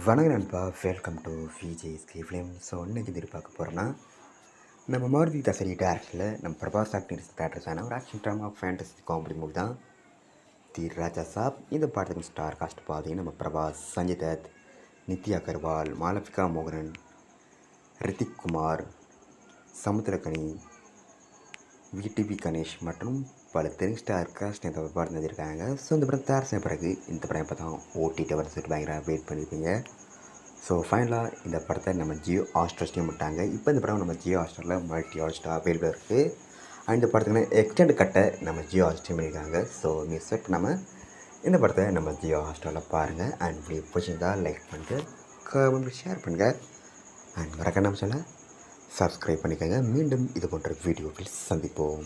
வணக்கம் நண்பா, welcome to VJSK film. So இன்றைக்கி இது பார்க்க போகிறோன்னா, நம்ம மாருதி தசரி டேரக்டரில் நம்ம பிரபாஸ் ஆக்டிங் தேட்டர்ஸான ஒரு action drama fantasy comedy movie தான் தி ராஜா சாப். இந்த படத்துக்கு ஸ்டார் காஸ்ட் பார்த்தீங்கன்னா நம்ம பிரபாஸ், சஞ்சய் தத், நித்யா அகர்வால், மாலவிகா மோகனன், ரித்திக் குமார், சமுத்திரகனி, விடிவி கணேஷ் மற்றும் பல தெலுங்கு ஸ்டார் காஸ்ட் இந்த படம் செஞ்சுருக்காங்க. ஸோ இந்த படம் தயார் செய்ய பிறகு இந்த படம் இப்போ தான் ஓடிடி வர சொல்லிட்டு பயங்கர வெயிட் பண்ணியிருப்பீங்க. ஸோ ஃபைனலாக இந்த படத்தை நம்ம ஜியோ ஹாட்ஸ்டார் ஸ்ட்ரீம் பண்ணிட்டாங்க. இப்போ இந்த படம் நம்ம ஜியோ ஹாட்ஸ்டாரில் மல்டி ஹாட்ஸ்டார் அவைலபிள் இருக்குது. அண்ட் இந்த படத்துக்கான எக்ஸ்டெண்ட் கட்டை நம்ம ஜியோ ஹாட் ஸ்ட்ரீம் பண்ணியிருக்காங்க. ஸோ மிஸ் பண்ணாமல் இந்த படத்தை நம்ம ஜியோ ஹாட்ஸ்டாரில் பாருங்கள். அண்ட் இப்படி பிடிச்சிருந்தா லைக் பண்ணிட்டு கமெண்ட் ஷேர் பண்ணுங்கள். அண்ட் மறக்காம சேனலை சப்ஸ்கிரைப் பண்ணிக்கோங்க. மீண்டும் இது போன்ற வீடியோக்கள் சந்திப்போம்.